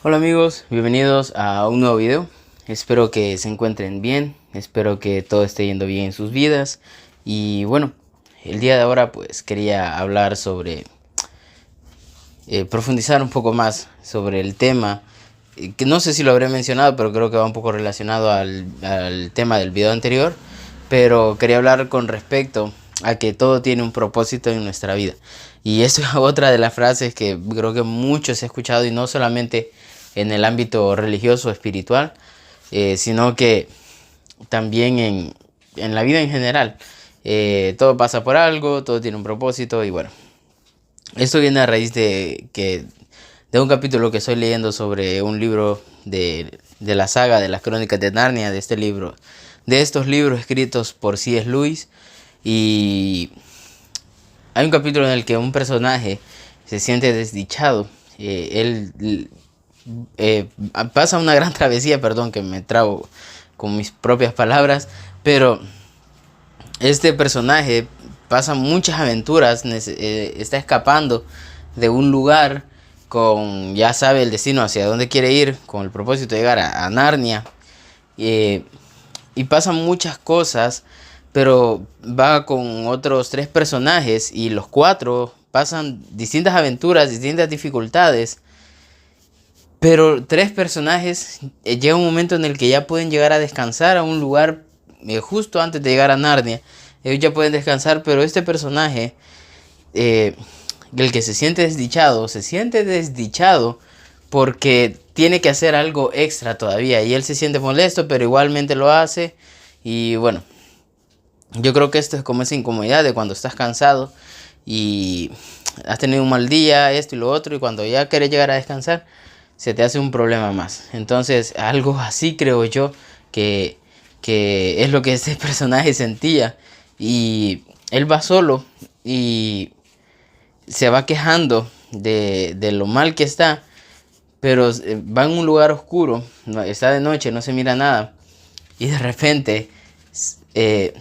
Hola amigos, bienvenidos a un nuevo video. Espero que se encuentren bien, espero que todo esté yendo bien en sus vidas. Y bueno, el día de ahora pues quería hablar sobre, profundizar un poco más sobre el tema, que no sé si lo habré mencionado, pero creo que va un poco relacionado al tema del video anterior. Pero quería hablar con respecto a que todo tiene un propósito en nuestra vida. Y esto es otra de las frases que creo que muchos he escuchado, y no solamente en el ámbito religioso o espiritual, sino que también en la vida en general. Todo pasa por algo, todo tiene un propósito y bueno, esto viene a raíz de un capítulo que estoy leyendo sobre un libro de la saga de las Crónicas de Narnia, de estos libros escritos por C.S. Lewis. Y hay un capítulo en el que un personaje se siente desdichado. Él pasa una gran travesía, perdón que me trabo con mis propias palabras, pero este personaje pasa muchas aventuras, está escapando de un lugar ya sabe el destino hacia dónde quiere ir, con el propósito de llegar a Narnia. eh, y pasan muchas cosas, pero va con otros tres personajes y los cuatro pasan distintas aventuras, distintas dificultades. Pero tres personajes llega un momento en el que ya pueden llegar a descansar a un lugar justo antes de llegar a Narnia. Ellos ya pueden descansar, pero este personaje, eh, el que se siente desdichado porque tiene que hacer algo extra todavía. Y él se siente molesto, pero igualmente lo hace. Y bueno, yo creo que esto es como esa incomodidad de cuando estás cansado y has tenido un mal día, esto y lo otro, y cuando ya quieres llegar a descansar, se te hace un problema más. Entonces, algo así creo yo que, que es lo que este personaje sentía. Y él va solo y se va quejando de lo mal que está, pero va en un lugar oscuro, está de noche, no se mira nada, y de repente eh,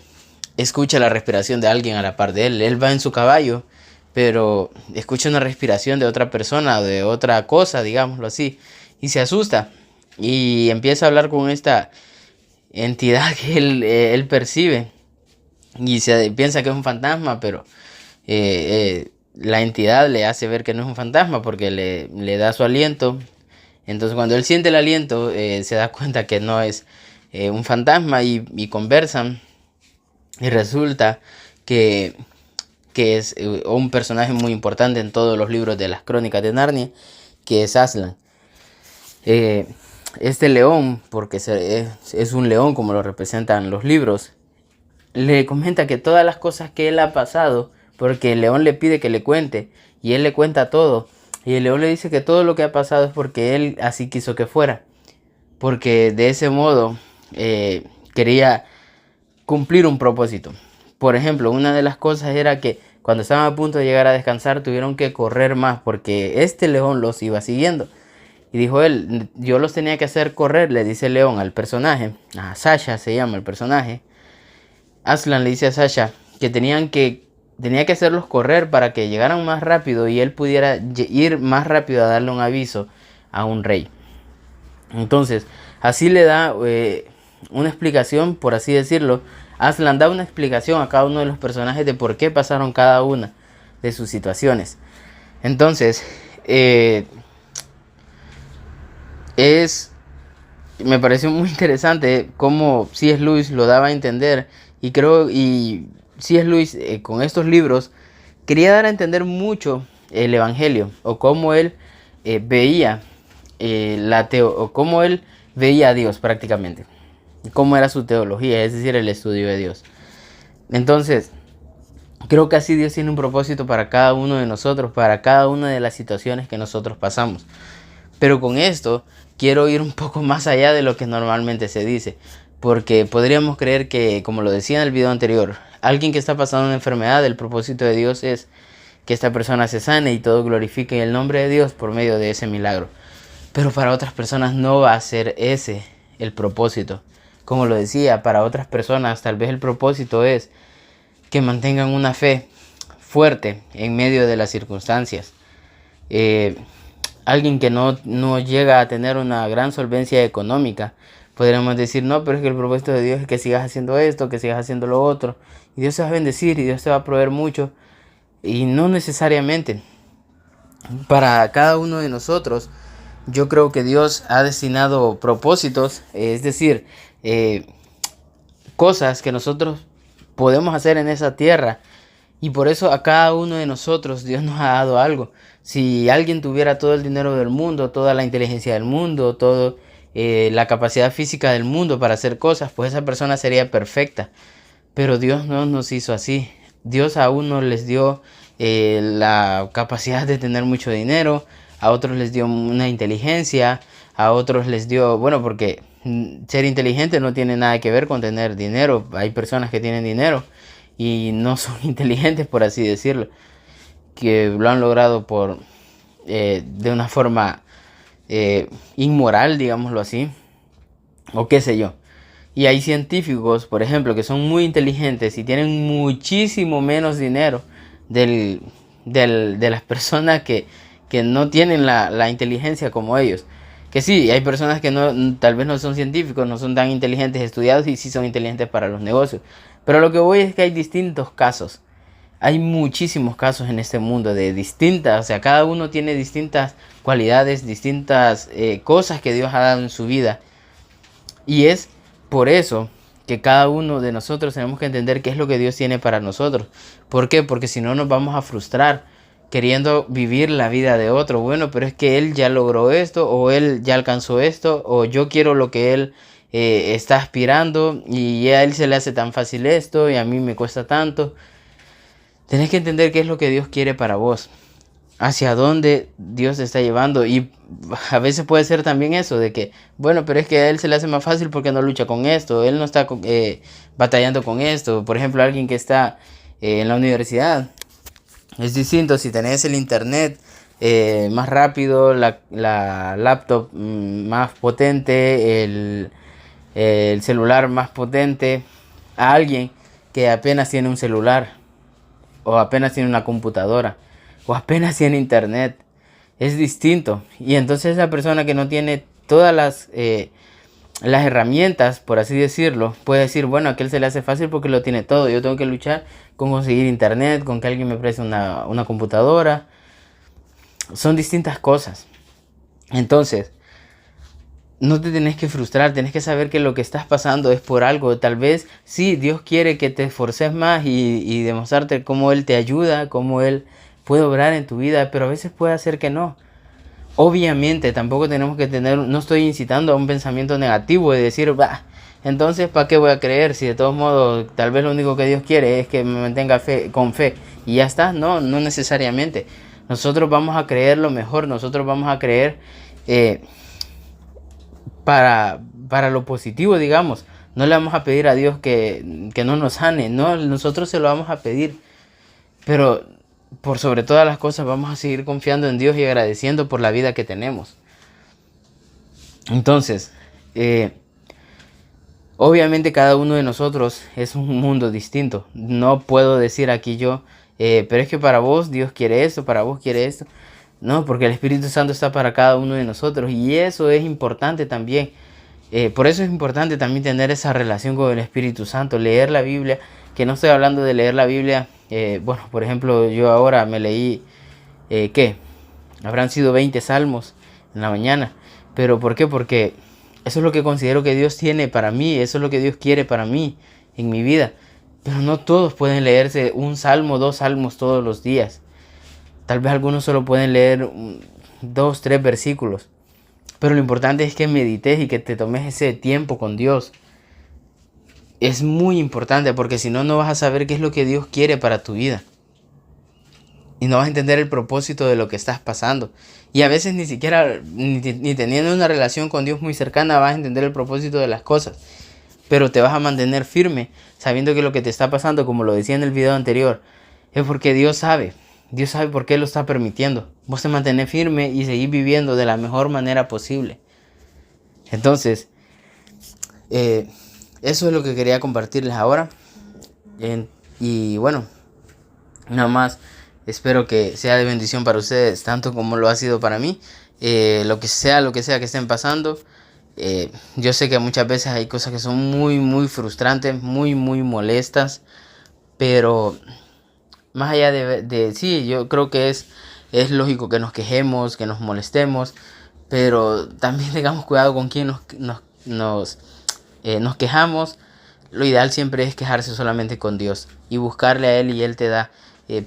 escucha la respiración de alguien a la par de él. Él va en su caballo, pero escucha una respiración de otra persona, de otra cosa, digámoslo así, y se asusta y empieza a hablar con esta entidad que él percibe y se piensa que es un fantasma, pero la entidad le hace ver que no es un fantasma porque le da su aliento. Entonces cuando él siente el aliento, se da cuenta que no es un fantasma, y conversan. Y resulta que, que es un personaje muy importante en todos los libros de las Crónicas de Narnia, que es Aslan. Eh, este león, porque es un león como lo representan los libros, le comenta que todas las cosas que él ha pasado, porque el león le pide que le cuente, y él le cuenta todo. Y el león le dice que todo lo que ha pasado es porque él así quiso que fuera, porque de ese modo quería cumplir un propósito. Por ejemplo, una de las cosas era que cuando estaban a punto de llegar a descansar tuvieron que correr más porque este león los iba siguiendo. Y dijo él, yo los tenía que hacer correr, le dice el león al personaje, a Sasha se llama el personaje. Aslan le dice a Sasha que tenía que hacerlos correr para que llegaran más rápido y él pudiera ir más rápido a darle un aviso a un rey. Entonces, así le da una explicación, por así decirlo. Aslan da una explicación a cada uno de los personajes de por qué pasaron cada una de sus situaciones. Entonces, me pareció muy interesante cómo C.S. Lewis lo daba a entender. Y C.S. Lewis con estos libros quería dar a entender mucho el Evangelio, o cómo él veía o cómo él veía a Dios prácticamente, cómo era su teología, es decir, el estudio de Dios. Entonces, creo que así Dios tiene un propósito para cada uno de nosotros, para cada una de las situaciones que nosotros pasamos. Pero con esto quiero ir un poco más allá de lo que normalmente se dice, porque podríamos creer que, como lo decía en el video anterior, alguien que está pasando una enfermedad, el propósito de Dios es que esta persona se sane y todo glorifique el nombre de Dios por medio de ese milagro. Pero para otras personas no va a ser ese el propósito. Como lo decía, para otras personas tal vez el propósito es que mantengan una fe fuerte en medio de las circunstancias. alguien que no llega a tener una gran solvencia económica, podríamos decir, no, pero es que el propósito de Dios es que sigas haciendo esto, que sigas haciendo lo otro, y Dios te va a bendecir y Dios te va a proveer mucho, y no necesariamente. Para cada uno de nosotros, yo creo que Dios ha destinado propósitos, es decir, cosas que nosotros podemos hacer en esa tierra. Y por eso a cada uno de nosotros Dios nos ha dado algo. Si alguien tuviera todo el dinero del mundo, toda la inteligencia del mundo, toda la capacidad física del mundo para hacer cosas, pues esa persona sería perfecta. Pero Dios no nos hizo así. Dios a unos les dio la capacidad de tener mucho dinero, a otros les dio una inteligencia, a otros les dio, bueno, porque ser inteligente no tiene nada que ver con tener dinero. Hay personas que tienen dinero y no son inteligentes, por así decirlo, que lo han logrado de una forma inmoral, digámoslo así, o qué sé yo. Y hay científicos, por ejemplo, que son muy inteligentes y tienen muchísimo menos dinero de las personas que no tienen la inteligencia como ellos. Que sí, hay personas que tal vez no son científicos, no son tan inteligentes estudiados y sí son inteligentes para los negocios. Pero lo que voy es que hay distintos casos. Hay muchísimos casos en este mundo de distintas, o sea, cada uno tiene distintas cualidades, distintas cosas que Dios ha dado en su vida. Y es por eso que cada uno de nosotros tenemos que entender qué es lo que Dios tiene para nosotros. ¿Por qué? Porque si no nos vamos a frustrar queriendo vivir la vida de otro. Bueno, pero es que él ya logró esto, o él ya alcanzó esto, o yo quiero lo que él está aspirando y a él se le hace tan fácil esto y a mí me cuesta tanto. Tenés que entender qué es lo que Dios quiere para vos, hacia dónde Dios te está llevando. Y a veces puede ser también eso de que, bueno, pero es que a él se le hace más fácil porque no lucha con esto, él no está batallando con esto. Por ejemplo, alguien que está en la universidad, es distinto si tenés el internet más rápido, la laptop más potente, el celular más potente, a alguien que apenas tiene un celular, o apenas tiene una computadora, o apenas tiene internet. Es distinto. Y entonces esa persona que no tiene todas las herramientas, por así decirlo, puede decir, bueno, a aquel se le hace fácil porque lo tiene todo. Yo tengo que luchar con conseguir internet, con que alguien me preste una computadora. Son distintas cosas. Entonces, no te tenés que frustrar, tenés que saber que lo que estás pasando es por algo. Tal vez sí, Dios quiere que te esforces más y demostrarte cómo Él te ayuda, cómo Él puede obrar en tu vida, pero a veces puede hacer que no. Obviamente tampoco tenemos que no estoy incitando a un pensamiento negativo de decir, bah, entonces ¿para qué voy a creer si de todos modos tal vez lo único que Dios quiere es que me mantenga con fe y ya está? No necesariamente. Nosotros vamos a creer lo mejor, nosotros vamos a creer para lo positivo, digamos. No le vamos a pedir a Dios que no nos sane, no, nosotros se lo vamos a pedir, pero por sobre todas las cosas vamos a seguir confiando en Dios y agradeciendo por la vida que tenemos. Entonces, obviamente cada uno de nosotros es un mundo distinto. No puedo decir aquí yo, pero es que para vos Dios quiere esto, para vos quiere esto. No, porque el Espíritu Santo está para cada uno de nosotros y eso es importante también. Por eso es importante también tener esa relación con el Espíritu Santo, leer la Biblia, que no estoy hablando de leer la Biblia. Bueno, por ejemplo, yo ahora me leí, ¿qué? Habrán sido 20 salmos en la mañana. ¿Pero por qué? Porque eso es lo que considero que Dios tiene para mí, eso es lo que Dios quiere para mí en mi vida. Pero no todos pueden leerse un salmo, 2 salmos todos los días. Tal vez algunos solo pueden leer 2, 3 versículos. Pero lo importante es que medites y que te tomes ese tiempo con Dios. Es muy importante porque si no, no vas a saber qué es lo que Dios quiere para tu vida. Y no vas a entender el propósito de lo que estás pasando. Y a veces ni siquiera, ni teniendo una relación con Dios muy cercana, vas a entender el propósito de las cosas. Pero te vas a mantener firme, sabiendo que lo que te está pasando, como lo decía en el video anterior, es porque Dios sabe. Dios sabe por qué lo está permitiendo. Vos te mantenés firme y seguís viviendo de la mejor manera posible. Entonces, eso es lo que quería compartirles ahora. Y bueno, nada más espero que sea de bendición para ustedes, tanto como lo ha sido para mí. lo que sea que estén pasando. Yo sé que muchas veces hay cosas que son muy, muy frustrantes, muy, muy molestas, pero más allá sí, yo creo que es lógico que nos quejemos, que nos molestemos, pero también tengamos cuidado con quién nos quejamos. Lo ideal siempre es quejarse solamente con Dios y buscarle a Él, y Él te da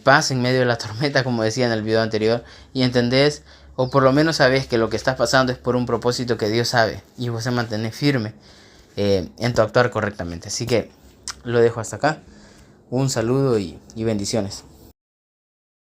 paz en medio de la tormenta, como decía en el video anterior, y entendés, o por lo menos sabes que lo que estás pasando es por un propósito que Dios sabe, y vos se mantenés firme en tu actuar correctamente. Así que lo dejo hasta acá. Un saludo y bendiciones.